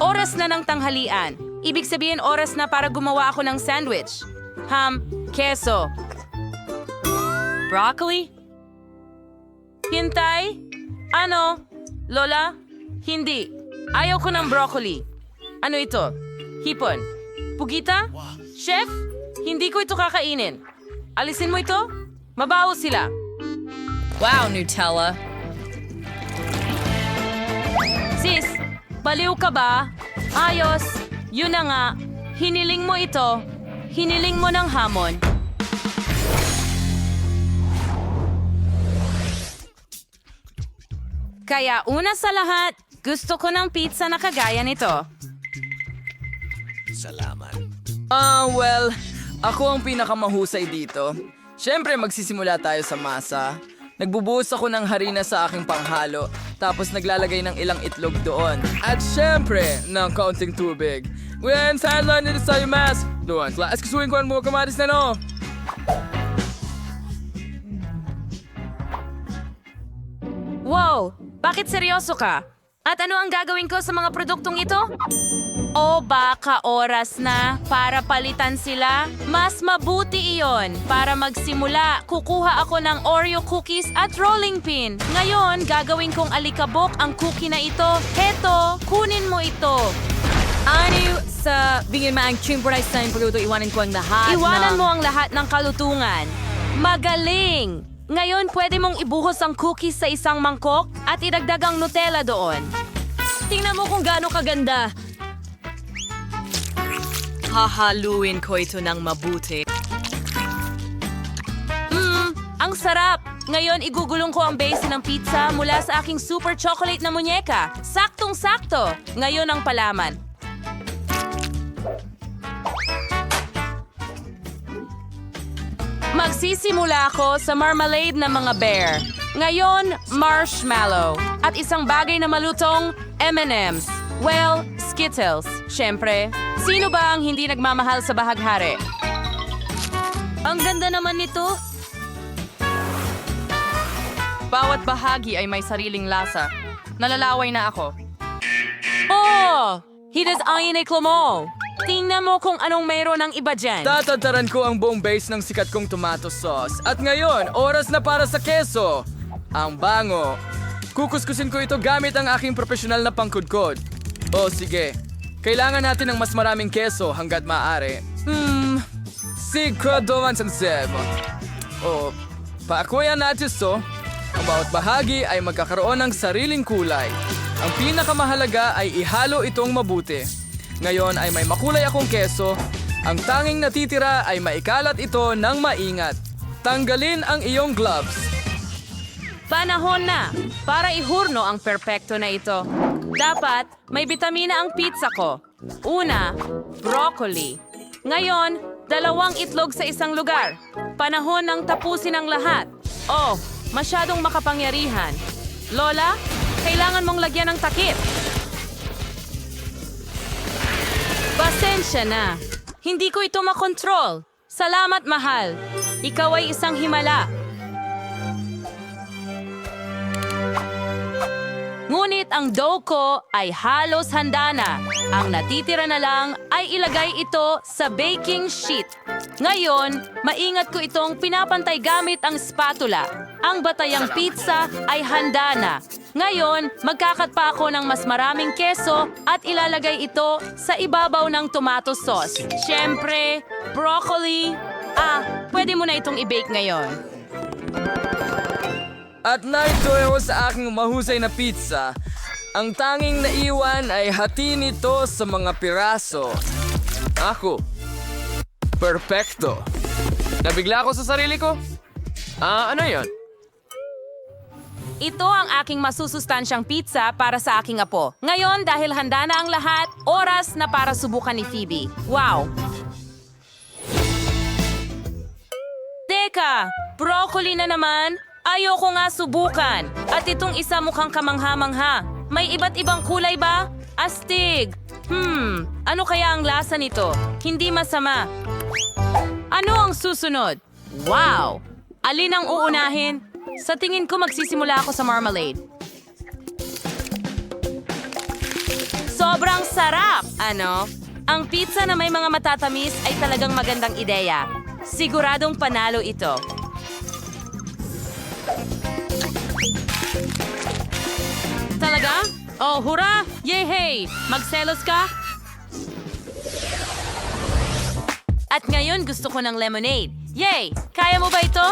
Oras na ng tanghalian. Ibig sabihin oras na para gumawa ako ng sandwich. Ham, keso. Broccoli? Hintay? Ano? Lola? Hindi. Ayaw ko ng broccoli. Ano ito? Hipon. Pugita? Chef? Hindi ko ito kakainin. Alisin mo ito? Mabaho sila. Wow, Nutella. Sis, baliw ka ba? Ayos. Yun na nga. Hiniling mo ito. Hiniling mo ng hamon. Kaya una sa lahat, gusto ko ng pizza na kagaya nito. Well, ako ang pinakamahusay dito. Siyempre, magsisimula tayo sa masa. Nagbubuhos ako ng harina sa aking panghalo, tapos naglalagay ng ilang itlog doon. At siyempre, ng kaunting tubig. When sideline nito sa mas, doon, class kasuin ko ang mga kamatis na no. Wow! Bakit seryoso ka? At ano ang gagawin ko sa mga produktong ito? O baka oras na para palitan sila? Mas mabuti iyon. Para magsimula, kukuha ako ng Oreo cookies at rolling pin. Ngayon, gagawin kong alikabok ang cookie na ito. Heto, kunin mo ito. Ano sa bingin mo ang chimpuray sa produkto, iwanan ko ang lahat Iwanan mo ang lahat ng kalutungan. Magaling! Ngayon, pwede mong ibuhos ang cookies sa isang mangkok at idagdag ang Nutella doon. Tingnan mo kung gaano kaganda. Hahaluin ko ito ng mabuti. Ang sarap! Ngayon, igugulong ko ang base ng pizza mula sa aking super chocolate na munyeka. Saktong-sakto! Ngayon ang palaman. Magsisimula ako sa marmalade na mga bear. Ngayon, marshmallow. At isang bagay na malutong, M&M's. Well, Skittles. Siyempre, sino ba ang hindi nagmamahal sa bahaghari? Ang ganda naman nito. Bawat bahagi ay may sariling lasa. Nalalaway na ako. Oh! Hidas ayin ay klomo. Tingnan mo kung anong mayroon ng iba dyan. Tatataran ko ang buong base ng sikat kong tomato sauce. At ngayon, oras na para sa keso. Ang bango. Kukuskusin ko ito gamit ang aking profesional na pangkudkod. O sige, kailangan natin ng mas maraming keso hanggat maaari. Siguraduhan sa sebo. O, paakuyan natin so. Ang bawat bahagi ay magkakaroon ng sariling kulay. Ang pinakamahalaga ay ihalo itong mabuti. Ngayon ay may makulay akong keso. Ang tanging natitira ay maikalat ito ng maingat. Tanggalin ang iyong gloves. Panahon na para ihurno ang perpekto na ito. Dapat may bitamina ang pizza ko. Una, broccoli. Ngayon, 2 itlog sa isang lugar. Panahon ng tapusin ang lahat. Oh, masyadong makapangyarihan. Lola, kailangan mong lagyan ng takip. Pasensya na. Hindi ko ito makontrol. Salamat, mahal. Ikaw ay isang himala. Ngunit ang dough ko ay halos handa na. Ang natitira na lang ay ilagay ito sa baking sheet. Ngayon, maingat ko itong pinapantay gamit ang spatula. Ang batayang pizza ay handa na. Ngayon, magkakat pa ako ng mas maraming keso at ilalagay ito sa ibabaw ng tomato sauce. Siyempre, broccoli. Pwede mo na itong i-bake ngayon. At naitoyo sa aking mahusay na pizza. Ang tanging naiwan ay hati nito sa mga piraso. Ako. Perfecto. Nabigla ako sa sarili ko. Ano yon? Ito ang aking masusustansyang pizza para sa aking apo. Ngayon, dahil handa na ang lahat, oras na para subukan ni Phoebe. Wow! Teka! Broccoli na naman? Ayoko nga subukan. At itong isa mukhang kamangha-mangha. May iba't ibang kulay ba? Astig! Ano kaya ang lasa nito? Hindi masama. Ano ang susunod? Wow! Alin ang uunahin? Sa tingin ko magsisimula ako sa marmalade. Sobrang sarap! Ano? Ang pizza na may mga matatamis ay talagang magandang ideya. Siguradong panalo ito. Talaga? Oh, hurra! Yehey! Magselos ka? At ngayon gusto ko ng lemonade. Yay! Kaya mo ba ito?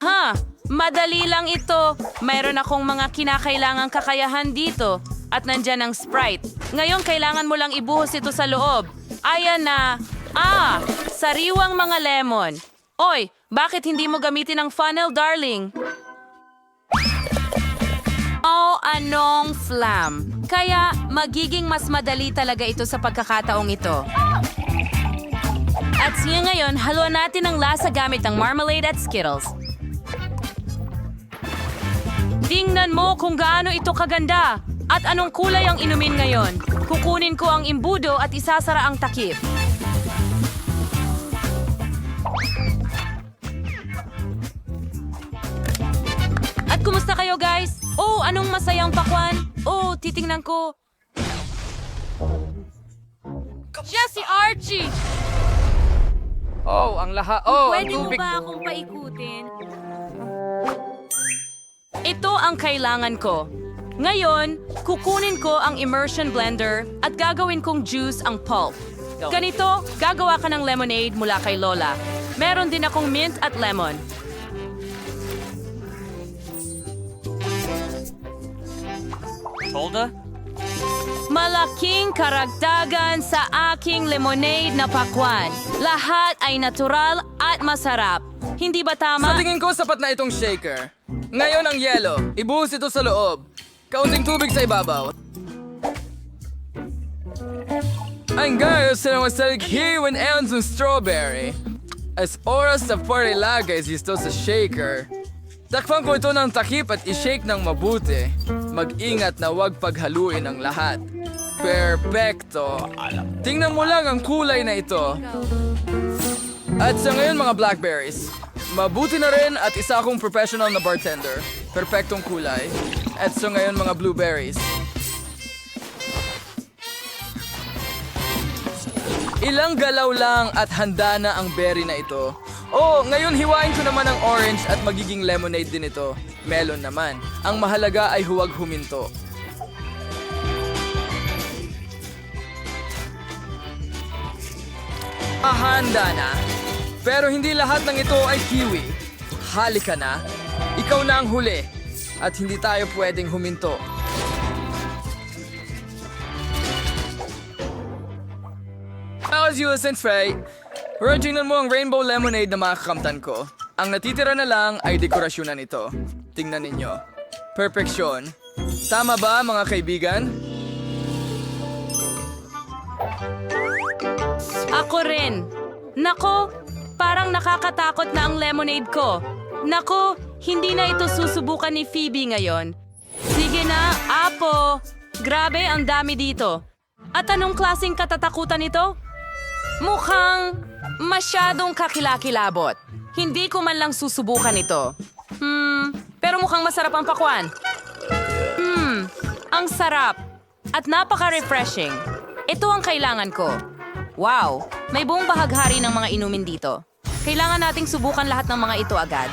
Ha! Madali lang ito. Mayroon akong mga kinakailangang kakayahan dito. At nandyan ang Sprite. Ngayon kailangan mo lang ibuhos ito sa loob. Ayan na. Sariwang mga lemon. Oy, bakit hindi mo gamitin ang funnel, darling? Oh, anong flam. Kaya magiging mas madali talaga ito sa pagkakataong ito. At siya ngayon, haluan natin ang lasa gamit ang marmalade at Skittles. Tingnan mo kung gaano ito kaganda. At anong kulay ang inumin ngayon? Kukunin ko ang imbudo at isasara ang takip. At kumusta kayo, guys? Oh, anong masayang pakwan? Oh, titingnan ko. Jesse Archie! Oh, ang lahat. Oh, ang Pwede mo tubig. ba akong paikutin? Ito ang kailangan ko. Ngayon, kukunin ko ang immersion blender at gagawin kong juice ang pulp. Ganito, gagawa ka ng lemonade mula kay Lola. Meron din akong mint at lemon. Tolda? Malaking karagdagan sa aking lemonade na pakwan. Lahat ay natural at masarap. Hindi ba Sa tama? tingin ko, sapat na itong shaker. Ngayon ang yelo. Ibuhos ito sa loob. Kaunting tubig sa ibabaw. Ang gayos na masalig hiwan ends ng strawberry. As oras na parilagay ito sa shaker. Takpan ko ito ng takip at i-shake ng mabuti. Mag-ingat na huwag paghaluin ang lahat. Perfecto. Tingnan mo lang ang kulay na ito. At sa ngayon mga blackberries. Mabuti na rin at isa akong professional na bartender. Perfectong kulay. At so ngayon mga blueberries. Ilang galaw lang at handa na ang berry na ito. Oh, ngayon hiwain ko naman ang orange at magiging lemonade din ito. Melon naman. Ang mahalaga ay huwag huminto. Handa na. Pero hindi lahat ng ito ay kiwi. Halika na. Ikaw na ang huli. At hindi tayo pwedeng huminto. As you listen, Frey, tingnan mo ang rainbow lemonade na makakamtan ko. Ang natitira na lang ay dekorasyonan nito. Tingnan ninyo. Perfeksyon. Tama ba, mga kaibigan? Ako rin. Nako, parang nakakatakot na ang lemonade ko. Nako, hindi na ito susubukan ni Phoebe ngayon. Sige na, Apo. Grabe, ang dami dito. At anong klaseng katatakutan ito? Mukhang masyadong kakilakilabot. Hindi ko man lang susubukan ito. Pero mukhang masarap ang pakwan. Ang sarap. At napaka-refreshing. Ito ang kailangan ko. Wow, may buong bahaghari ng mga inumin dito. Kailangan nating subukan lahat ng mga ito agad.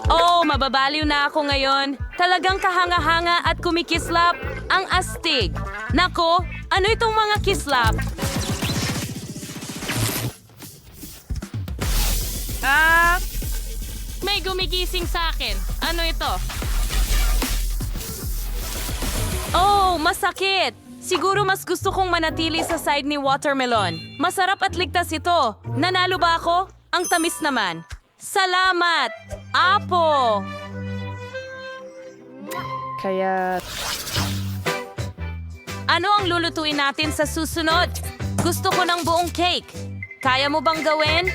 Oh, mababaliw na ako ngayon. Talagang kahanga-hanga at kumikislap. Ang astig. Nako, ano itong mga kislap? May gumigising sa akin. Ano ito? Oh, masakit. Siguro mas gusto kong manatili sa side ni watermelon. Masarap at ligtas ito. Nanalo ba ako? Ang tamis naman. Salamat, Apo! Ano ang lulutuin natin sa susunod? Gusto ko ng buong cake. Kaya mo bang gawin?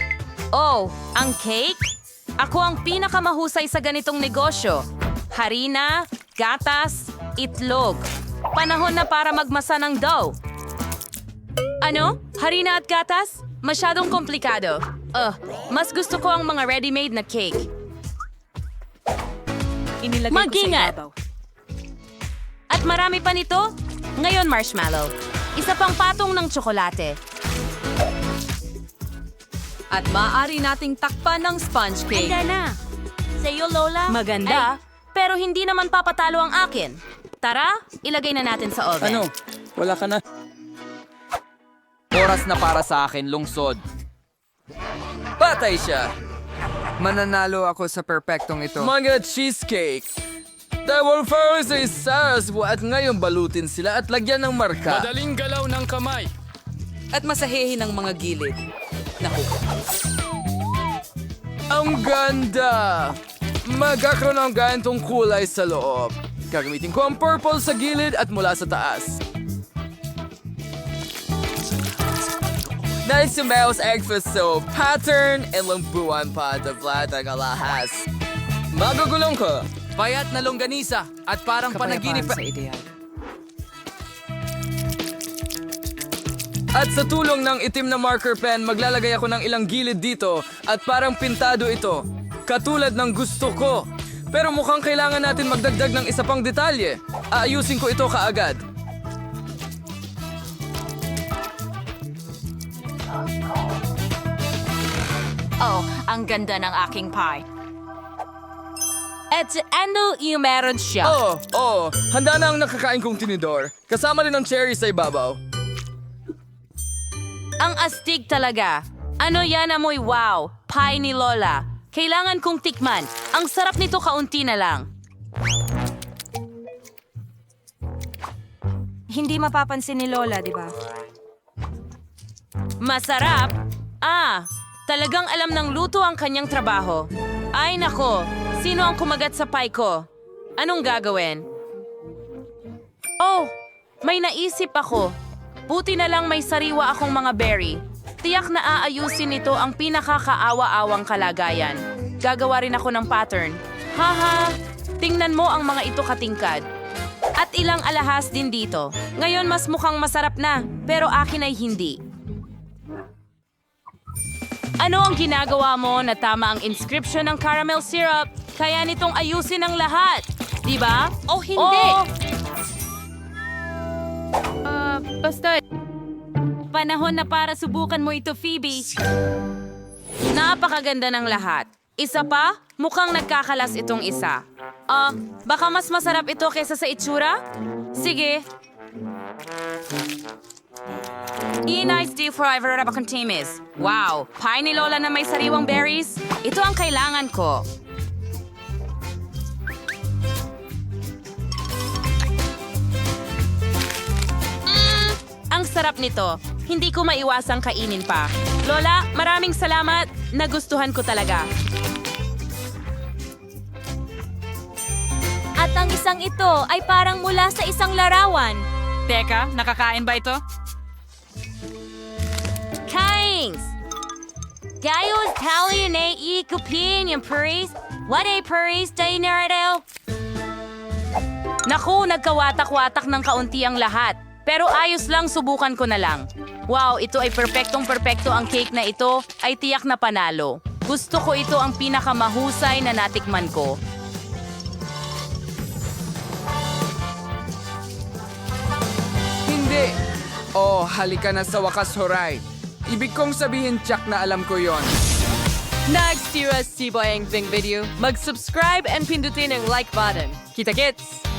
Oh, ang cake? Ako ang pinakamahusay sa ganitong negosyo. Harina, gatas, itlog. Panahon na para magmasa ng dough. Ano? Harina at gatas? Masyadong komplikado. Mas gusto ko ang mga ready-made na cake. Inilagay Mag-ingat. ko sa ibabaw. At marami pa nito. Ngayon, marshmallow. Isa pang patong ng tsokolate. At maaari nating takpan ng sponge cake. na. Sa'yo, Lola? Maganda, pero hindi naman papatalo ang akin. Tara, ilagay na natin sa oven. Ano? Wala ka na. Oras na para sa akin, lungsod. Patay siya. Mananalo ako sa perpektong ito. Mga cheesecake. Double first ay sauce at ngayon balutin sila at lagyan ng marka. Madaling galaw ng kamay. At masahehin ng mga gilid. Naku, Ang ganda! Magkakaroon ng ganitong kulay sa loob. Gagamitin ko ang purple sa gilid at mula sa taas. Nice to mouse egg for soap, pattern, and lampuan pa at platag alahas. Magugulong ko. Payat na longganisa at parang panaginip. kapayapaan sa ideal. At sa tulong ng itim na marker pen, maglalagay ako ng ilang gilid dito at parang pintado ito. Katulad ng gusto ko. Pero mukhang kailangan natin magdagdag ng isa pang detalye. Aayusin ko ito kaagad. Oh, ang ganda ng aking pie. At ano yung meron siya? Handa na ang nakakain kong tinidor. Kasama rin ang cherry sa ibabaw. Ang astig talaga. Ano yan amoy wow? Pie ni Lola. Kailangan kong tikman. Ang sarap nito kaunti na lang. Hindi mapapansin ni Lola, di ba? Masarap? Talagang alam ng luto ang kanyang trabaho. Ay nako, sino ang kumagat sa pie ko? Anong gagawin? Oh, may naisip ako. Buti na lang may sariwa akong mga berry. Tiyak na aayusin nito ang pinakakaawa-awang kalagayan. Gagawa rin ako ng pattern. Haha, tingnan mo ang mga ito katingkad. At ilang alahas din dito. Ngayon mas mukhang masarap na, pero akin ay hindi. Ano ang ginagawa mo na tama ang inscription ng caramel syrup? Kaya nitong ayusin ang lahat. Di ba? Oh, hindi! Basta. Panahon na para subukan mo ito, Phoebe. Napakaganda ng lahat. Isa pa, mukhang nagkakalas itong isa. Baka mas masarap ito kaysa sa itsura? Sige. Nice deep forever na bakang timis. Wow, pie ni Lola na may sariwang berries. Ito ang kailangan ko. Ang sarap nito. Hindi ko maiwasang kainin pa. Lola, maraming salamat. Nagustuhan ko talaga. At ang isang ito ay parang mula sa isang larawan. Teka, nakakain ba ito? Kains! Gayos tali na ikupin yung puris. What a puris day narado? Naku, nagkawatak-watak ng kaunti ang lahat. Pero ayos lang, subukan ko na lang. Wow, ito ay perpektong-perpekto ang cake na ito ay tiyak na panalo. Gusto ko ito ang pinakamahusay na natikman ko. Hindi! Oh, halika na sa wakas, Horay. Ibig kong sabihin, Chuck, na alam ko yon. Next US T-Boy ang video. Mag-subscribe and pindutin ang like button. Kita-kits!